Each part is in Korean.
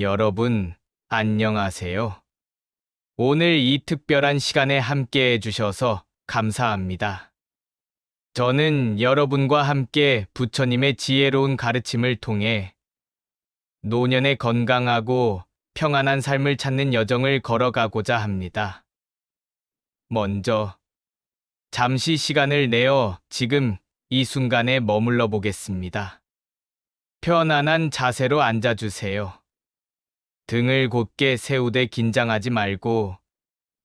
여러분, 안녕하세요. 오늘 이 특별한 시간에 함께 해주셔서 감사합니다. 저는 여러분과 함께 부처님의 지혜로운 가르침을 통해 노년의 건강하고 평안한 삶을 찾는 여정을 걸어가고자 합니다. 먼저, 잠시 시간을 내어 지금 이 순간에 머물러 보겠습니다. 편안한 자세로 앉아주세요. 등을 곧게 세우되 긴장하지 말고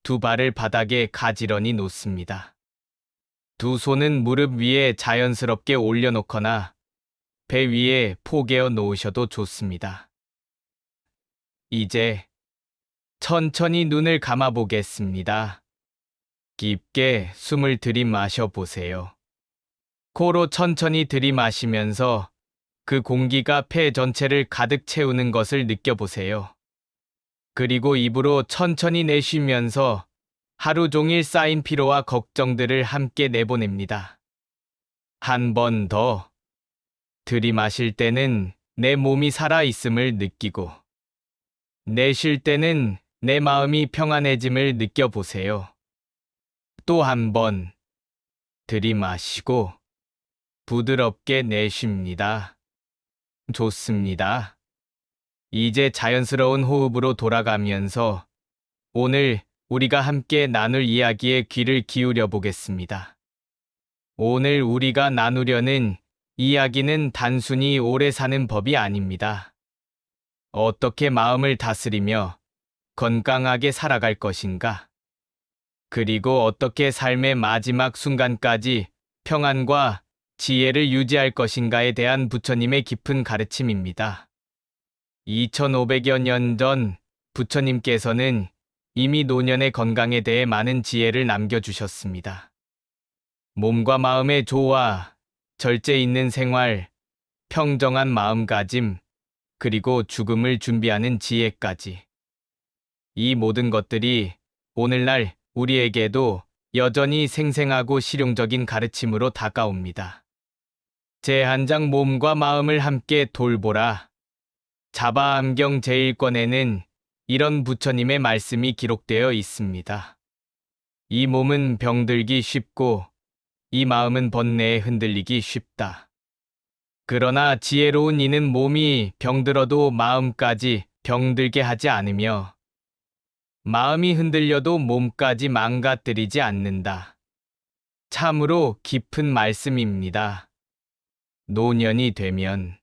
두 발을 바닥에 가지런히 놓습니다. 두 손은 무릎 위에 자연스럽게 올려놓거나 배 위에 포개어 놓으셔도 좋습니다. 이제 천천히 눈을 감아 보겠습니다. 깊게 숨을 들이마셔 보세요. 코로 천천히 들이마시면서 그 공기가 폐 전체를 가득 채우는 것을 느껴보세요. 그리고 입으로 천천히 내쉬면서 하루 종일 쌓인 피로와 걱정들을 함께 내보냅니다. 한 번 더. 들이마실 때는 내 몸이 살아있음을 느끼고, 내쉴 때는 내 마음이 평안해짐을 느껴보세요. 또 한 번. 들이마시고, 부드럽게 내쉽니다. 좋습니다. 이제 자연스러운 호흡으로 돌아가면서 오늘 우리가 함께 나눌 이야기에 귀를 기울여 보겠습니다. 오늘 우리가 나누려는 이야기는 단순히 오래 사는 법이 아닙니다. 어떻게 마음을 다스리며 건강하게 살아갈 것인가? 그리고 어떻게 삶의 마지막 순간까지 평안과 지혜를 유지할 것인가에 대한 부처님의 깊은 가르침입니다. 2500여 년 전 부처님께서는 이미 노년의 건강에 대해 많은 지혜를 남겨주셨습니다. 몸과 마음의 조화, 절제 있는 생활, 평정한 마음가짐, 그리고 죽음을 준비하는 지혜까지. 이 모든 것들이 오늘날 우리에게도 여전히 생생하고 실용적인 가르침으로 다가옵니다. 제 한 장 몸과 마음을 함께 돌보라. 자바암경 제1권에는 이런 부처님의 말씀이 기록되어 있습니다. 이 몸은 병들기 쉽고 이 마음은 번뇌에 흔들리기 쉽다. 그러나 지혜로운 이는 몸이 병들어도 마음까지 병들게 하지 않으며 마음이 흔들려도 몸까지 망가뜨리지 않는다. 참으로 깊은 말씀입니다. 노년이 되면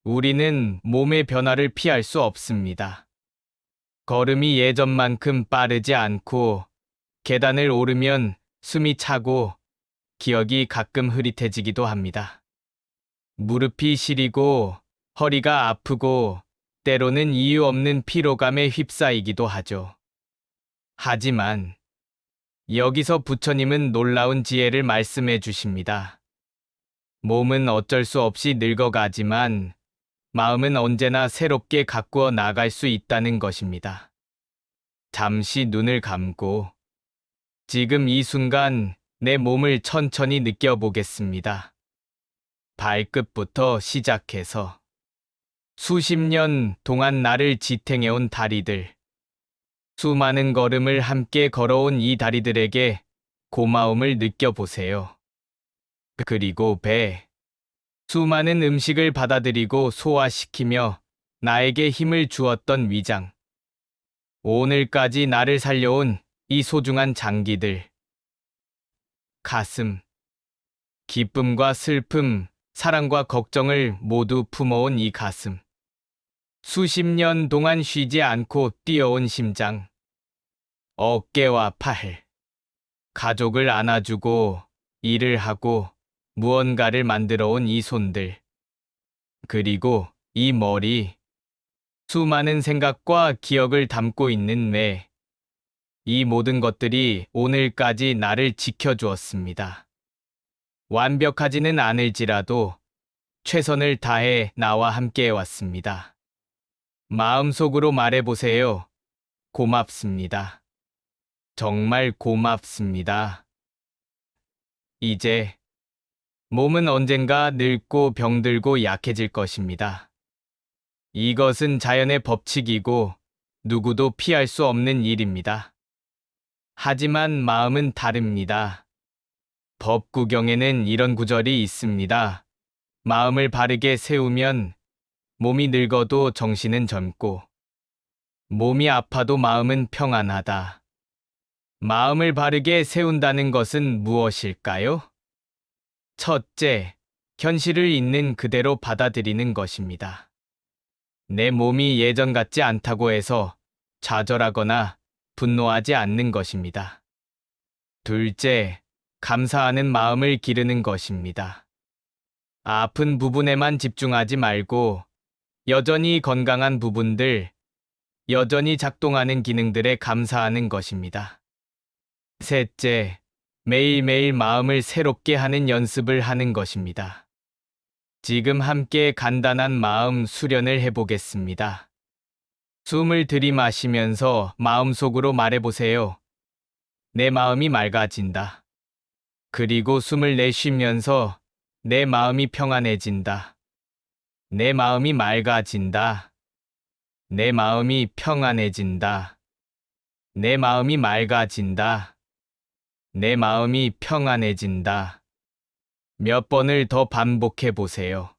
우리는 몸의 변화를 피할 수 없습니다. 걸음이 예전만큼 빠르지 않고 계단을 오르면 숨이 차고 기억이 가끔 흐릿해지기도 합니다. 무릎이 시리고 허리가 아프고 때로는 이유 없는 피로감에 휩싸이기도 하죠. 하지만 여기서 부처님은 놀라운 지혜를 말씀해 주십니다. 몸은 어쩔 수 없이 늙어가지만 마음은 언제나 새롭게 가꾸어 나갈 수 있다는 것입니다. 잠시 눈을 감고 지금 이 순간 내 몸을 천천히 느껴보겠습니다. 발끝부터 시작해서 수십 년 동안 나를 지탱해온 다리들, 수많은 걸음을 함께 걸어온 이 다리들에게 고마움을 느껴보세요. 그리고 배, 수많은 음식을 받아들이고 소화시키며 나에게 힘을 주었던 위장, 오늘까지 나를 살려온 이 소중한 장기들, 가슴, 기쁨과 슬픔, 사랑과 걱정을 모두 품어온 이 가슴, 수십 년 동안 쉬지 않고 뛰어온 심장, 어깨와 팔, 가족을 안아주고 일을 하고 무언가를 만들어온 이 손들, 그리고 이 머리, 수많은 생각과 기억을 담고 있는 뇌, 이 모든 것들이 오늘까지 나를 지켜주었습니다. 완벽하지는 않을지라도 최선을 다해 나와 함께 해왔습니다. 마음속으로 말해보세요. 고맙습니다. 정말 고맙습니다. 이제 몸은 언젠가 늙고 병들고 약해질 것입니다. 이것은 자연의 법칙이고 누구도 피할 수 없는 일입니다. 하지만 마음은 다릅니다. 법구경에는 이런 구절이 있습니다. 마음을 바르게 세우면 몸이 늙어도 정신은 젊고 몸이 아파도 마음은 평안하다. 마음을 바르게 세운다는 것은 무엇일까요? 첫째, 현실을 있는 그대로 받아들이는 것입니다. 내 몸이 예전 같지 않다고 해서 좌절하거나 분노하지 않는 것입니다. 둘째, 감사하는 마음을 기르는 것입니다. 아픈 부분에만 집중하지 말고 여전히 건강한 부분들, 여전히 작동하는 기능들에 감사하는 것입니다. 셋째, 매일매일 마음을 새롭게 하는 연습을 하는 것입니다. 지금 함께 간단한 마음 수련을 해보겠습니다. 숨을 들이마시면서 마음속으로 말해보세요. 내 마음이 맑아진다. 그리고 숨을 내쉬면서 내 마음이 평안해진다. 내 마음이 맑아진다. 내 마음이 평안해진다. 내 마음이 맑아진다. 내 마음이 평안해진다. 몇 번을 더 반복해 보세요.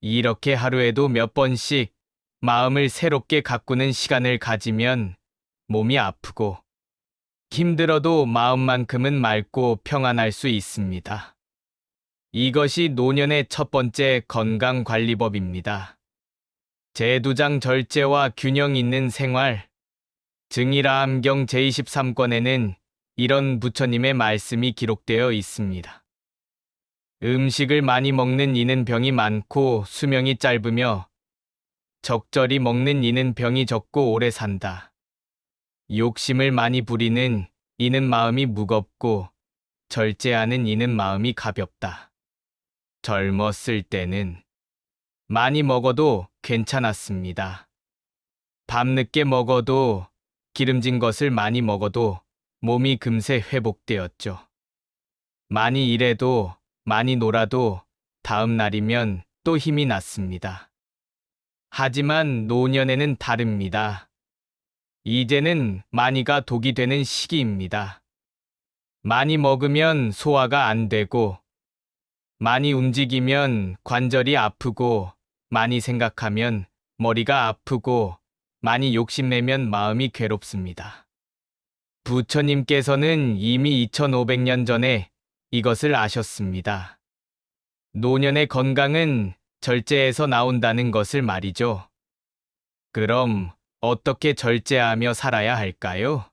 이렇게 하루에도 몇 번씩 마음을 새롭게 가꾸는 시간을 가지면 몸이 아프고 힘들어도 마음만큼은 맑고 평안할 수 있습니다. 이것이 노년의 첫 번째 건강관리법입니다. 제두장 절제와 균형 있는 생활. 증일암경 제23권에는 이런 부처님의 말씀이 기록되어 있습니다. 음식을 많이 먹는 이는 병이 많고 수명이 짧으며 적절히 먹는 이는 병이 적고 오래 산다. 욕심을 많이 부리는 이는 마음이 무겁고 절제하는 이는 마음이 가볍다. 젊었을 때는 많이 먹어도 괜찮았습니다. 밤늦게 먹어도 기름진 것을 많이 먹어도 몸이 금세 회복되었죠. 많이 일해도 많이 놀아도 다음 날이면 또 힘이 났습니다. 하지만 노년에는 다릅니다. 이제는 많이가 독이 되는 시기입니다. 많이 먹으면 소화가 안 되고, 많이 움직이면 관절이 아프고, 많이 생각하면 머리가 아프고, 많이 욕심내면 마음이 괴롭습니다. 부처님께서는 이미 2500년 전에 이것을 아셨습니다. 노년의 건강은 절제에서 나온다는 것을 말이죠. 그럼 어떻게 절제하며 살아야 할까요?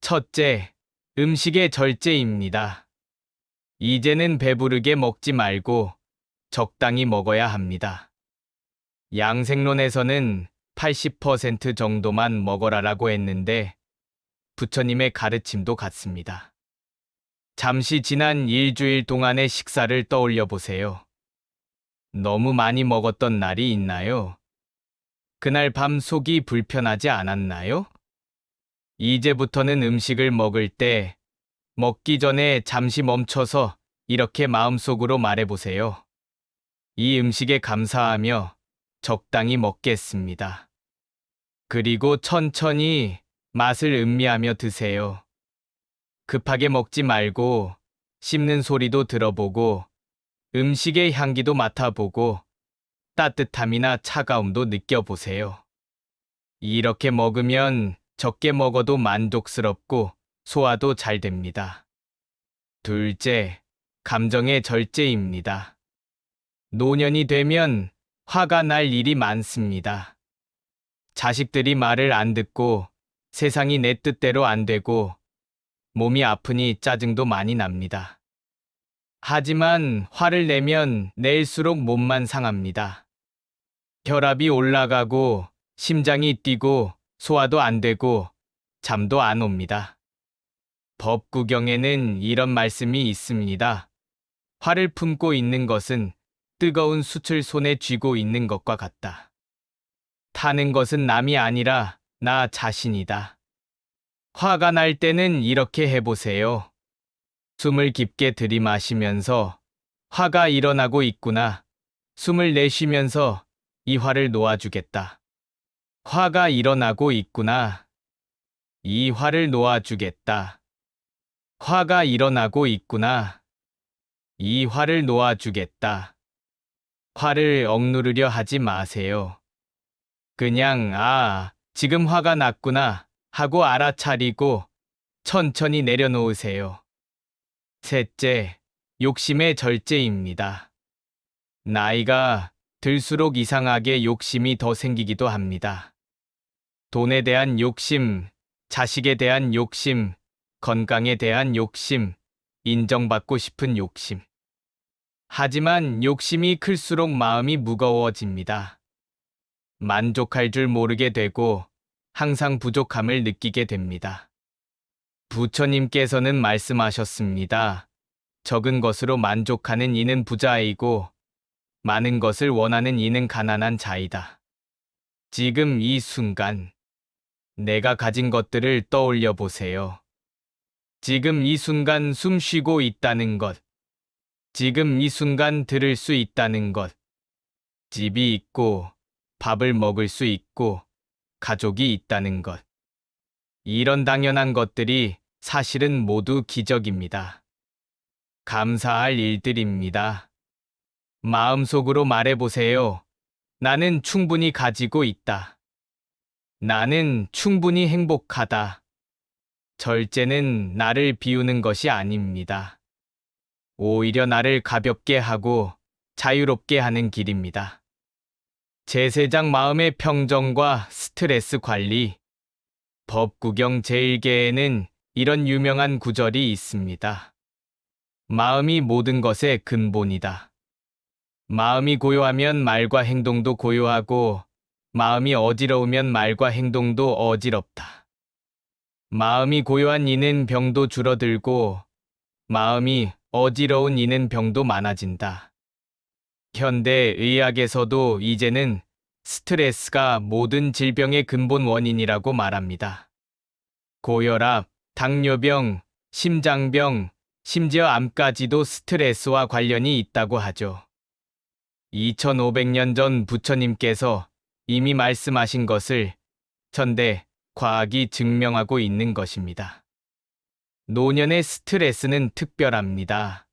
첫째, 음식의 절제입니다. 이제는 배부르게 먹지 말고 적당히 먹어야 합니다. 양생론에서는 80% 정도만 먹어라라고 했는데 부처님의 가르침도 같습니다. 잠시 지난 일주일 동안의 식사를 떠올려 보세요. 너무 많이 먹었던 날이 있나요? 그날 밤 속이 불편하지 않았나요? 이제부터는 음식을 먹을 때 먹기 전에 잠시 멈춰서 이렇게 마음속으로 말해보세요. 이 음식에 감사하며 적당히 먹겠습니다. 그리고 천천히 맛을 음미하며 드세요. 급하게 먹지 말고 씹는 소리도 들어보고 음식의 향기도 맡아보고 따뜻함이나 차가움도 느껴보세요. 이렇게 먹으면 적게 먹어도 만족스럽고 소화도 잘 됩니다. 둘째, 감정의 절제입니다. 노년이 되면 화가 날 일이 많습니다. 자식들이 말을 안 듣고 세상이 내 뜻대로 안 되고 몸이 아프니 짜증도 많이 납니다. 하지만 화를 내면 낼수록 몸만 상합니다. 혈압이 올라가고 심장이 뛰고 소화도 안 되고 잠도 안 옵니다. 법구경에는 이런 말씀이 있습니다. 화를 품고 있는 것은 뜨거운 숯을 손에 쥐고 있는 것과 같다. 타는 것은 남이 아니라 나 자신이다. 화가 날 때는 이렇게 해보세요. 숨을 깊게 들이마시면서 화가 일어나고 있구나. 숨을 내쉬면서 이 화를 놓아주겠다. 화가 일어나고 있구나. 이 화를 놓아주겠다. 화가 일어나고 있구나. 이 화를 놓아주겠다. 화를 억누르려 하지 마세요. 그냥, 지금 화가 났구나 하고 알아차리고 천천히 내려놓으세요. 셋째, 욕심의 절제입니다. 나이가 들수록 이상하게 욕심이 더 생기기도 합니다. 돈에 대한 욕심, 자식에 대한 욕심, 건강에 대한 욕심, 인정받고 싶은 욕심. 하지만 욕심이 클수록 마음이 무거워집니다. 만족할 줄 모르게 되고 항상 부족함을 느끼게 됩니다. 부처님께서는 말씀하셨습니다. 적은 것으로 만족하는 이는 부자이고 많은 것을 원하는 이는 가난한 자이다. 지금 이 순간 내가 가진 것들을 떠올려 보세요. 지금 이 순간 숨 쉬고 있다는 것. 지금 이 순간 들을 수 있다는 것. 집이 있고 밥을 먹을 수 있고 가족이 있다는 것. 이런 당연한 것들이 사실은 모두 기적입니다. 감사할 일들입니다. 마음속으로 말해보세요. 나는 충분히 가지고 있다. 나는 충분히 행복하다. 절제는 나를 비우는 것이 아닙니다. 오히려 나를 가볍게 하고 자유롭게 하는 길입니다. 제세장 마음의 평정과 스트레스 관리. 법구경 제1계에는 이런 유명한 구절이 있습니다. 마음이 모든 것의 근본이다. 마음이 고요하면 말과 행동도 고요하고 마음이 어지러우면 말과 행동도 어지럽다. 마음이 고요한 이는 병도 줄어들고 마음이 어지러운 이는 병도 많아진다. 현대의학에서도 이제는 스트레스가 모든 질병의 근본 원인이라고 말합니다. 고혈압, 당뇨병, 심장병, 심지어 암까지도 스트레스와 관련이 있다고 하죠. 2500년 전 부처님께서 이미 말씀하신 것을 현대 과학이 증명하고 있는 것입니다. 노년의 스트레스는 특별합니다.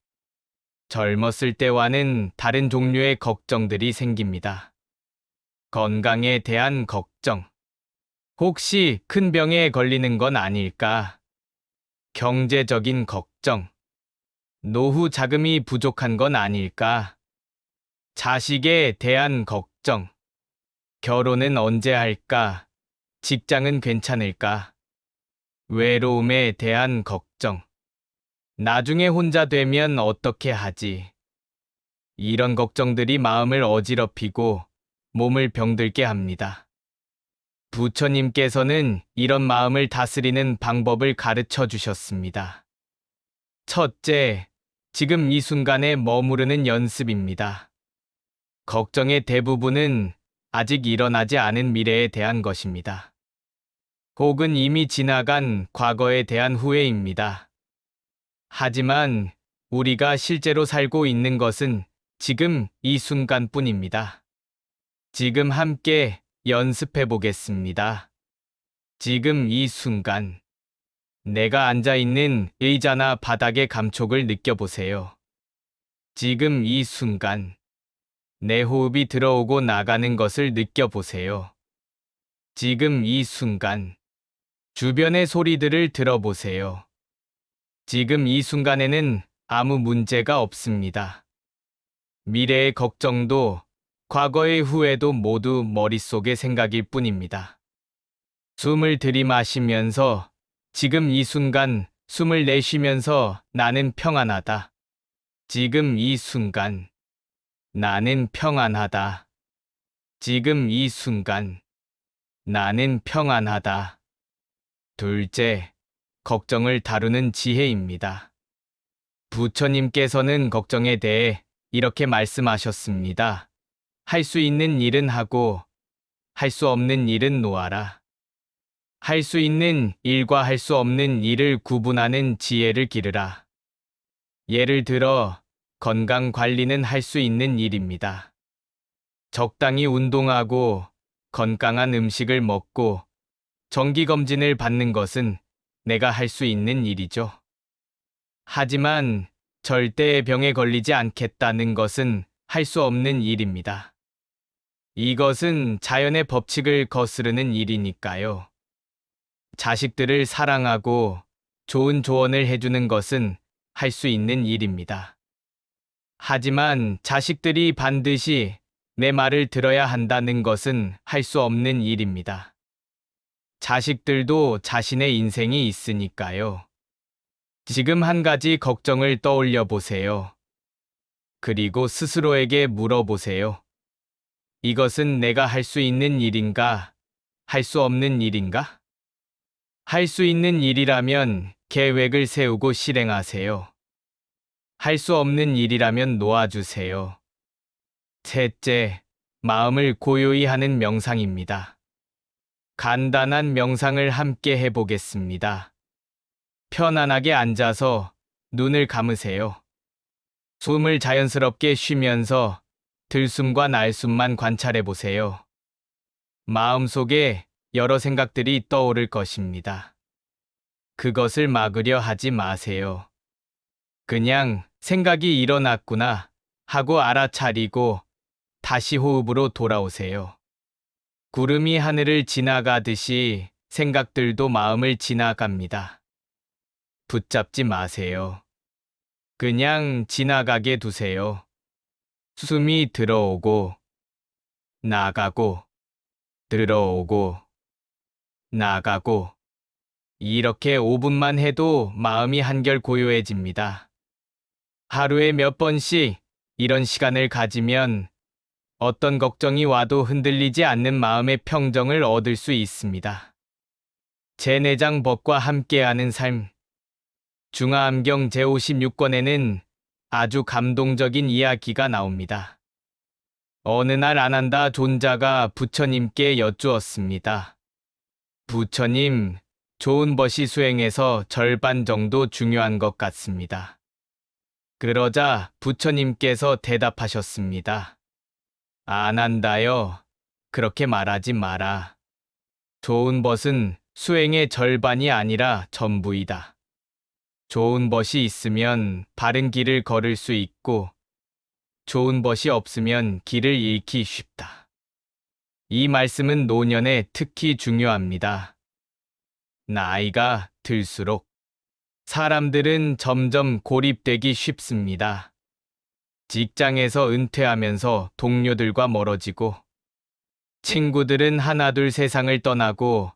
젊었을 때와는 다른 종류의 걱정들이 생깁니다. 건강에 대한 걱정. 혹시 큰 병에 걸리는 건 아닐까? 경제적인 걱정. 노후 자금이 부족한 건 아닐까? 자식에 대한 걱정. 결혼은 언제 할까? 직장은 괜찮을까? 외로움에 대한 걱정. 나중에 혼자 되면 어떻게 하지? 이런 걱정들이 마음을 어지럽히고 몸을 병들게 합니다. 부처님께서는 이런 마음을 다스리는 방법을 가르쳐 주셨습니다. 첫째, 지금 이 순간에 머무르는 연습입니다. 걱정의 대부분은 아직 일어나지 않은 미래에 대한 것입니다. 혹은 이미 지나간 과거에 대한 후회입니다. 하지만 우리가 실제로 살고 있는 것은 지금 이 순간뿐입니다. 지금 함께 연습해 보겠습니다. 지금 이 순간, 내가 앉아 있는 의자나 바닥의 감촉을 느껴보세요. 지금 이 순간, 내 호흡이 들어오고 나가는 것을 느껴보세요. 지금 이 순간, 주변의 소리들을 들어보세요. 지금 이 순간에는 아무 문제가 없습니다. 미래의 걱정도 과거의 후회도 모두 머릿속의 생각일 뿐입니다. 숨을 들이마시면서 지금 이 순간 숨을 내쉬면서 나는 평안하다. 지금 이 순간 나는 평안하다. 지금 이 순간 나는 평안하다. 둘째, 걱정을 다루는 지혜입니다. 부처님께서는 걱정에 대해 이렇게 말씀하셨습니다. 할 수 있는 일은 하고 할 수 없는 일은 놓아라. 할 수 있는 일과 할 수 없는 일을 구분하는 지혜를 기르라. 예를 들어 건강 관리는 할 수 있는 일입니다. 적당히 운동하고 건강한 음식을 먹고 정기검진을 받는 것은 내가 할 수 있는 일이죠. 하지만 절대 병에 걸리지 않겠다는 것은 할 수 없는 일입니다. 이것은 자연의 법칙을 거스르는 일이니까요. 자식들을 사랑하고 좋은 조언을 해주는 것은 할 수 있는 일입니다. 하지만 자식들이 반드시 내 말을 들어야 한다는 것은 할 수 없는 일입니다. 자식들도 자신의 인생이 있으니까요. 지금 한 가지 걱정을 떠올려 보세요. 그리고 스스로에게 물어보세요. 이것은 내가 할 수 있는 일인가? 할 수 없는 일인가? 할 수 있는 일이라면 계획을 세우고 실행하세요. 할 수 없는 일이라면 놓아주세요. 셋째, 마음을 고요히 하는 명상입니다. 간단한 명상을 함께 해보겠습니다. 편안하게 앉아서 눈을 감으세요. 숨을 자연스럽게 쉬면서 들숨과 날숨만 관찰해 보세요. 마음속에 여러 생각들이 떠오를 것입니다. 그것을 막으려 하지 마세요. 그냥 생각이 일어났구나 하고 알아차리고 다시 호흡으로 돌아오세요. 구름이 하늘을 지나가듯이 생각들도 마음을 지나갑니다. 붙잡지 마세요. 그냥 지나가게 두세요. 숨이 들어오고, 나가고, 들어오고, 나가고, 이렇게 5분만 해도 마음이 한결 고요해집니다. 하루에 몇 번씩 이런 시간을 가지면 어떤 걱정이 와도 흔들리지 않는 마음의 평정을 얻을 수 있습니다. 제4장 법과 함께하는 삶. 중화암경 제56권에는 아주 감동적인 이야기가 나옵니다. 어느 날 아난다 존자가 부처님께 여쭈었습니다. 부처님, 좋은 벗이 수행에서 절반 정도 중요한 것 같습니다. 그러자 부처님께서 대답하셨습니다. 아난다여, 그렇게 말하지 마라. 좋은 벗은 수행의 절반이 아니라 전부이다. 좋은 벗이 있으면 바른 길을 걸을 수 있고, 좋은 벗이 없으면 길을 잃기 쉽다. 이 말씀은 노년에 특히 중요합니다. 나이가 들수록 사람들은 점점 고립되기 쉽습니다. 직장에서 은퇴하면서 동료들과 멀어지고, 친구들은 하나둘 세상을 떠나고,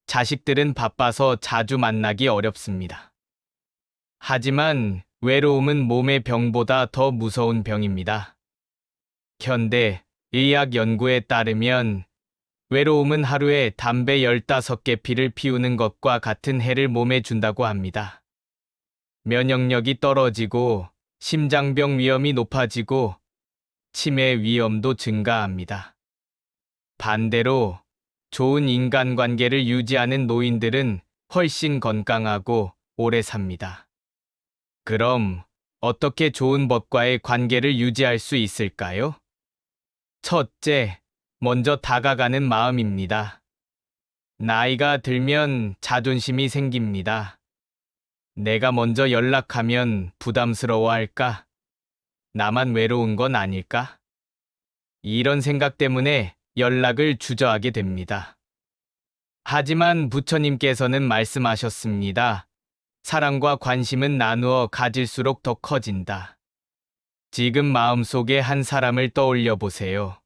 자식들은 바빠서 자주 만나기 어렵습니다. 하지만 외로움은 몸의 병보다 더 무서운 병입니다. 현대 의학 연구에 따르면 외로움은 하루에 담배 15개 피를 피우는 것과 같은 해를 몸에 준다고 합니다. 면역력이 떨어지고 심장병 위험이 높아지고 치매 위험도 증가합니다. 반대로 좋은 인간관계를 유지하는 노인들은 훨씬 건강하고 오래 삽니다. 그럼 어떻게 좋은 법과의 관계를 유지할 수 있을까요? 첫째, 먼저 다가가는 마음입니다. 나이가 들면 자존심이 생깁니다. 내가 먼저 연락하면 부담스러워할까? 나만 외로운 건 아닐까? 이런 생각 때문에 연락을 주저하게 됩니다. 하지만 부처님께서는 말씀하셨습니다. 사랑과 관심은 나누어 가질수록 더 커진다. 지금 마음속에 한 사람을 떠올려 보세요.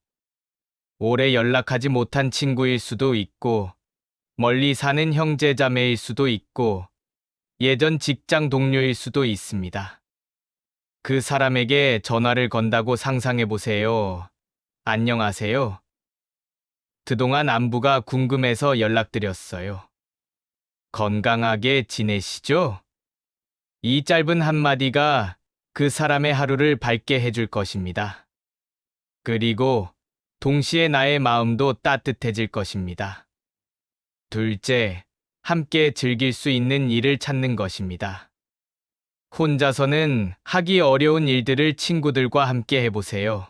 오래 연락하지 못한 친구일 수도 있고, 멀리 사는 형제자매일 수도 있고, 예전 직장 동료일 수도 있습니다. 그 사람에게 전화를 건다고 상상해 보세요. 안녕하세요. 그동안 안부가 궁금해서 연락드렸어요. 건강하게 지내시죠? 이 짧은 한마디가 그 사람의 하루를 밝게 해줄 것입니다. 그리고 동시에 나의 마음도 따뜻해질 것입니다. 둘째, 함께 즐길 수 있는 일을 찾는 것입니다. 혼자서는 하기 어려운 일들을 친구들과 함께 해보세요.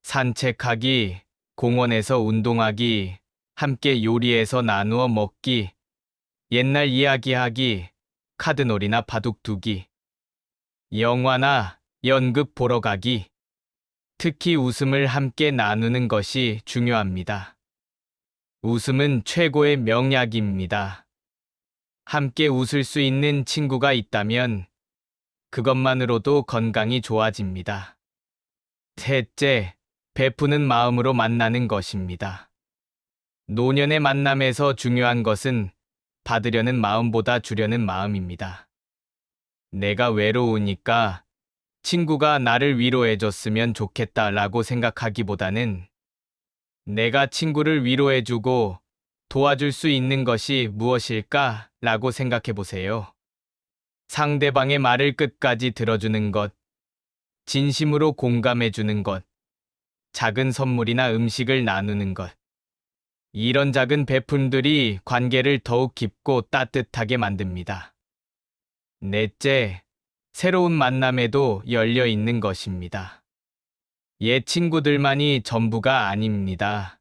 산책하기, 공원에서 운동하기, 함께 요리해서 나누어 먹기, 옛날 이야기하기, 카드놀이나 바둑 두기, 영화나 연극 보러 가기. 특히 웃음을 함께 나누는 것이 중요합니다. 웃음은 최고의 명약입니다. 함께 웃을 수 있는 친구가 있다면 그것만으로도 건강이 좋아집니다. 셋째, 베푸는 마음으로 만나는 것입니다. 노년의 만남에서 중요한 것은 받으려는 마음보다 주려는 마음입니다. 내가 외로우니까 친구가 나를 위로해줬으면 좋겠다라고 생각하기보다는 내가 친구를 위로해주고 도와줄 수 있는 것이 무엇일까라고 생각해 보세요. 상대방의 말을 끝까지 들어주는 것, 진심으로 공감해주는 것, 작은 선물이나 음식을 나누는 것. 이런 작은 베품들이 관계를 더욱 깊고 따뜻하게 만듭니다. 넷째, 새로운 만남에도 열려 있는 것입니다. 옛 친구들만이 전부가 아닙니다.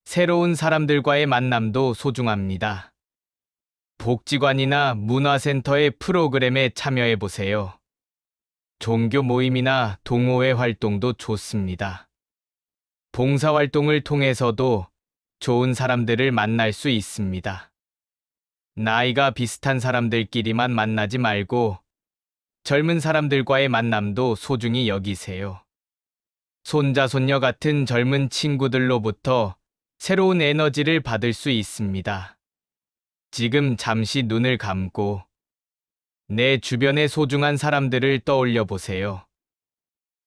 새로운 사람들과의 만남도 소중합니다. 복지관이나 문화센터의 프로그램에 참여해 보세요. 종교 모임이나 동호회 활동도 좋습니다. 봉사활동을 통해서도 좋은 사람들을 만날 수 있습니다. 나이가 비슷한 사람들끼리만 만나지 말고 젊은 사람들과의 만남도 소중히 여기세요. 손자, 손녀 같은 젊은 친구들로부터 새로운 에너지를 받을 수 있습니다. 지금 잠시 눈을 감고 내 주변의 소중한 사람들을 떠올려 보세요.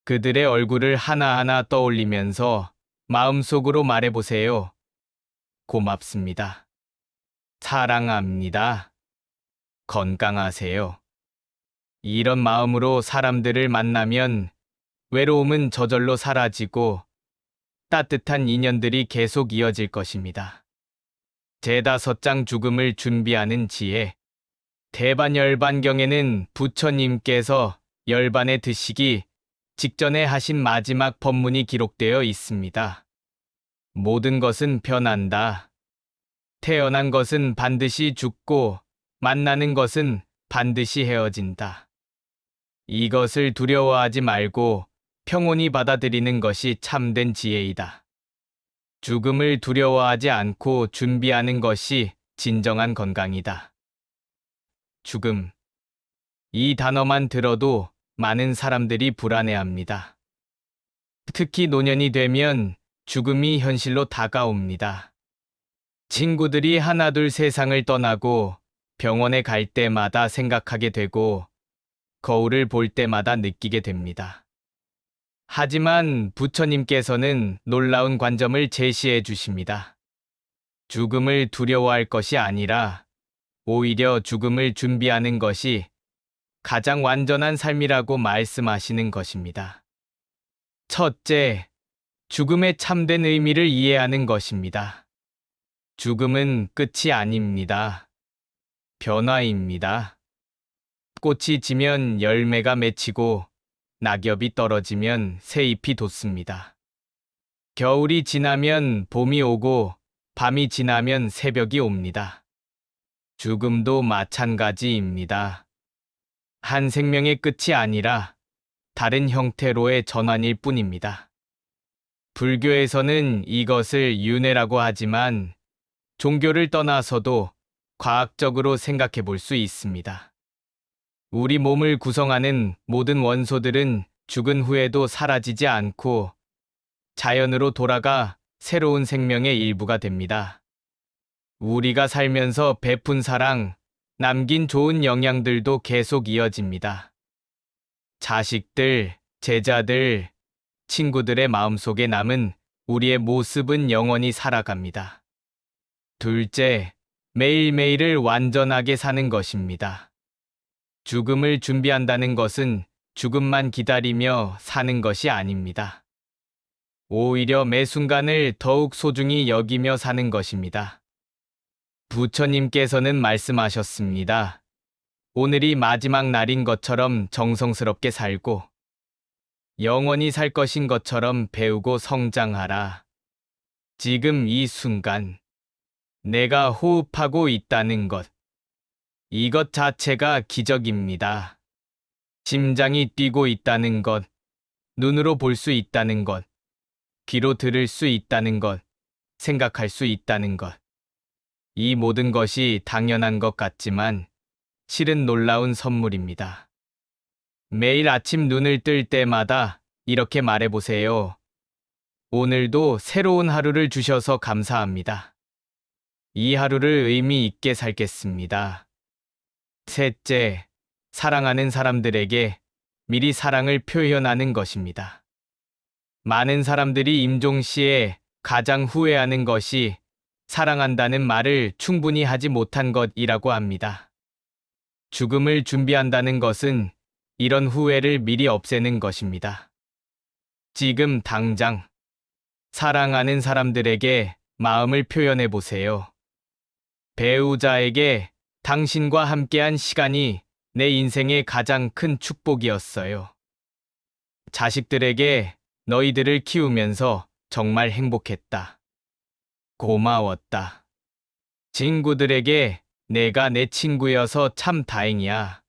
그들의 얼굴을 하나하나 떠올리면서 마음속으로 말해 보세요. 고맙습니다. 사랑합니다. 건강하세요. 이런 마음으로 사람들을 만나면 외로움은 저절로 사라지고 따뜻한 인연들이 계속 이어질 것입니다. 제5장 죽음을 준비하는 지혜. 대반열반경에는 부처님께서 열반에 드시기 직전에 하신 마지막 법문이 기록되어 있습니다. 모든 것은 변한다. 태어난 것은 반드시 죽고 만나는 것은 반드시 헤어진다. 이것을 두려워하지 말고 평온히 받아들이는 것이 참된 지혜이다. 죽음을 두려워하지 않고 준비하는 것이 진정한 건강이다. 죽음. 이 단어만 들어도 많은 사람들이 불안해합니다. 특히 노년이 되면 죽음이 현실로 다가옵니다. 친구들이 하나둘 세상을 떠나고 병원에 갈 때마다 생각하게 되고 거울을 볼 때마다 느끼게 됩니다. 하지만 부처님께서는 놀라운 관점을 제시해 주십니다. 죽음을 두려워할 것이 아니라 오히려 죽음을 준비하는 것이 가장 완전한 삶이라고 말씀하시는 것입니다. 첫째, 죽음의 참된 의미를 이해하는 것입니다. 죽음은 끝이 아닙니다. 변화입니다. 꽃이 지면 열매가 맺히고 낙엽이 떨어지면 새잎이 돋습니다. 겨울이 지나면 봄이 오고 밤이 지나면 새벽이 옵니다. 죽음도 마찬가지입니다. 한 생명의 끝이 아니라 다른 형태로의 전환일 뿐입니다. 불교에서는 이것을 윤회라고 하지만 종교를 떠나서도 과학적으로 생각해 볼 수 있습니다. 우리 몸을 구성하는 모든 원소들은 죽은 후에도 사라지지 않고 자연으로 돌아가 새로운 생명의 일부가 됩니다. 우리가 살면서 베푼 사랑, 남긴 좋은 영향들도 계속 이어집니다. 자식들, 제자들, 친구들의 마음속에 남은 우리의 모습은 영원히 살아갑니다. 둘째, 매일매일을 완전하게 사는 것입니다. 죽음을 준비한다는 것은 죽음만 기다리며 사는 것이 아닙니다. 오히려 매 순간을 더욱 소중히 여기며 사는 것입니다. 부처님께서는 말씀하셨습니다. 오늘이 마지막 날인 것처럼 정성스럽게 살고 영원히 살 것인 것처럼 배우고 성장하라. 지금 이 순간, 내가 호흡하고 있다는 것. 이것 자체가 기적입니다. 심장이 뛰고 있다는 것, 눈으로 볼 수 있다는 것, 귀로 들을 수 있다는 것, 생각할 수 있다는 것. 이 모든 것이 당연한 것 같지만 실은 놀라운 선물입니다. 매일 아침 눈을 뜰 때마다 이렇게 말해보세요. 오늘도 새로운 하루를 주셔서 감사합니다. 이 하루를 의미 있게 살겠습니다. 셋째, 사랑하는 사람들에게 미리 사랑을 표현하는 것입니다. 많은 사람들이 임종 시에 가장 후회하는 것이 사랑한다는 말을 충분히 하지 못한 것이라고 합니다. 죽음을 준비한다는 것은 이런 후회를 미리 없애는 것입니다. 지금 당장 사랑하는 사람들에게 마음을 표현해 보세요. 배우자에게 당신과 함께한 시간이 내 인생의 가장 큰 축복이었어요. 자식들에게 너희들을 키우면서 정말 행복했다. 고마웠다. 친구들에게 내가 내 친구여서 참 다행이야.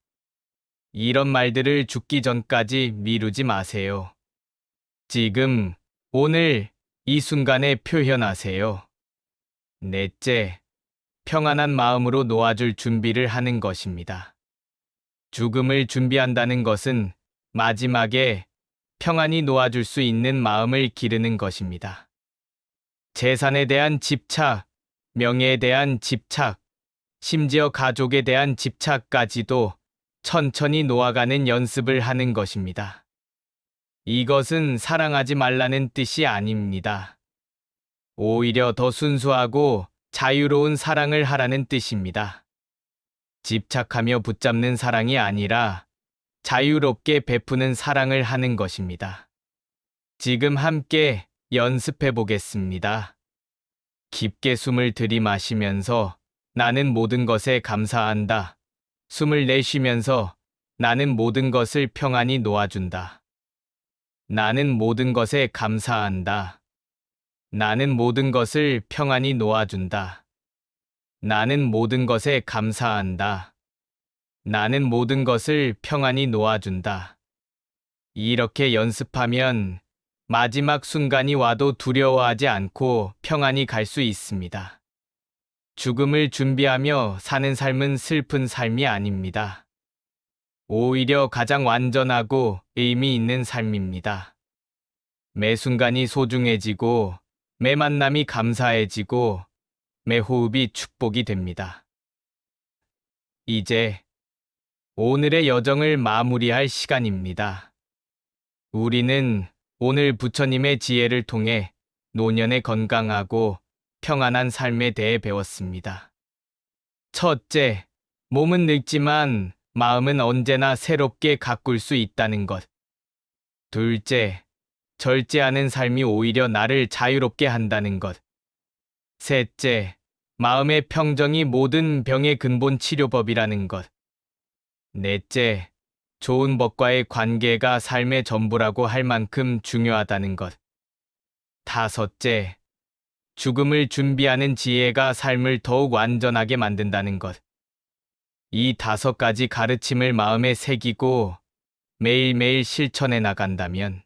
이런 말들을 죽기 전까지 미루지 마세요. 지금, 오늘, 이 순간에 표현하세요. 넷째, 평안한 마음으로 놓아줄 준비를 하는 것입니다. 죽음을 준비한다는 것은 마지막에 평안히 놓아줄 수 있는 마음을 기르는 것입니다. 재산에 대한 집착, 명예에 대한 집착, 심지어 가족에 대한 집착까지도 천천히 놓아가는 연습을 하는 것입니다. 이것은 사랑하지 말라는 뜻이 아닙니다. 오히려 더 순수하고 자유로운 사랑을 하라는 뜻입니다. 집착하며 붙잡는 사랑이 아니라 자유롭게 베푸는 사랑을 하는 것입니다. 지금 함께 연습해 보겠습니다. 깊게 숨을 들이마시면서 나는 모든 것에 감사한다. 숨을 내쉬면서 나는 모든 것을 평안히 놓아준다. 나는 모든 것에 감사한다. 나는 모든 것을 평안히 놓아준다. 나는 모든 것에 감사한다. 나는 모든 것을 평안히 놓아준다. 이렇게 연습하면 마지막 순간이 와도 두려워하지 않고 평안히 갈 수 있습니다. 죽음을 준비하며 사는 삶은 슬픈 삶이 아닙니다. 오히려 가장 완전하고 의미 있는 삶입니다. 매 순간이 소중해지고, 매 만남이 감사해지고, 매 호흡이 축복이 됩니다. 이제 오늘의 여정을 마무리할 시간입니다. 우리는 오늘 부처님의 지혜를 통해 노년의 건강하고 평안한 삶에 대해 배웠습니다. 첫째, 몸은 늙지만 마음은 언제나 새롭게 가꿀 수 있다는 것. 둘째, 절제하는 삶이 오히려 나를 자유롭게 한다는 것. 셋째, 마음의 평정이 모든 병의 근본 치료법이라는 것. 넷째, 좋은 법과의 관계가 삶의 전부라고 할 만큼 중요하다는 것. 다섯째, 죽음을 준비하는 지혜가 삶을 더욱 완전하게 만든다는 것. 이 5가지 가르침을 마음에 새기고 매일매일 실천해 나간다면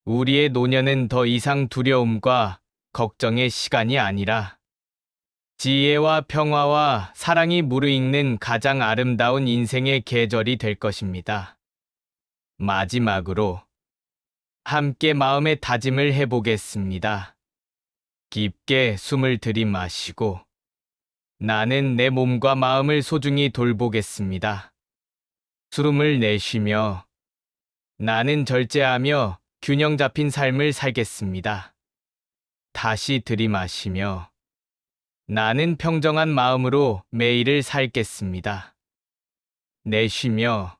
우리의 노년은 더 이상 두려움과 걱정의 시간이 아니라 지혜와 평화와 사랑이 무르익는 가장 아름다운 인생의 계절이 될 것입니다. 마지막으로 함께 마음의 다짐을 해보겠습니다. 깊게 숨을 들이마시고 나는 내 몸과 마음을 소중히 돌보겠습니다. 숨을 내쉬며 나는 절제하며 균형 잡힌 삶을 살겠습니다. 다시 들이마시며 나는 평정한 마음으로 매일을 살겠습니다. 내쉬며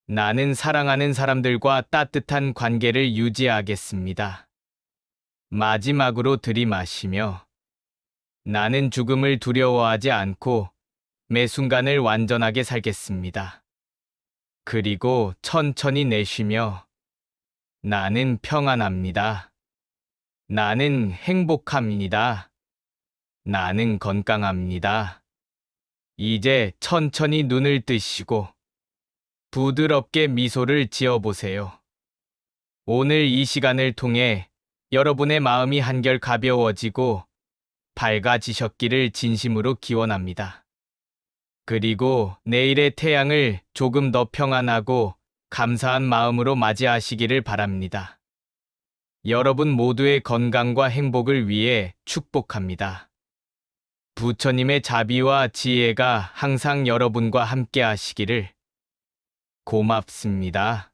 나는 사랑하는 사람들과 따뜻한 관계를 유지하겠습니다. 마지막으로 들이마시며 나는 죽음을 두려워하지 않고 매 순간을 완전하게 살겠습니다. 그리고 천천히 내쉬며 나는 평안합니다. 나는 행복합니다. 나는 건강합니다. 이제 천천히 눈을 뜨시고 부드럽게 미소를 지어보세요. 오늘 이 시간을 통해 여러분의 마음이 한결 가벼워지고 밝아지셨기를 진심으로 기원합니다. 그리고 내일의 태양을 조금 더 평안하고 감사한 마음으로 맞이하시기를 바랍니다. 여러분 모두의 건강과 행복을 위해 축복합니다. 부처님의 자비와 지혜가 항상 여러분과 함께 하시기를 고맙습니다.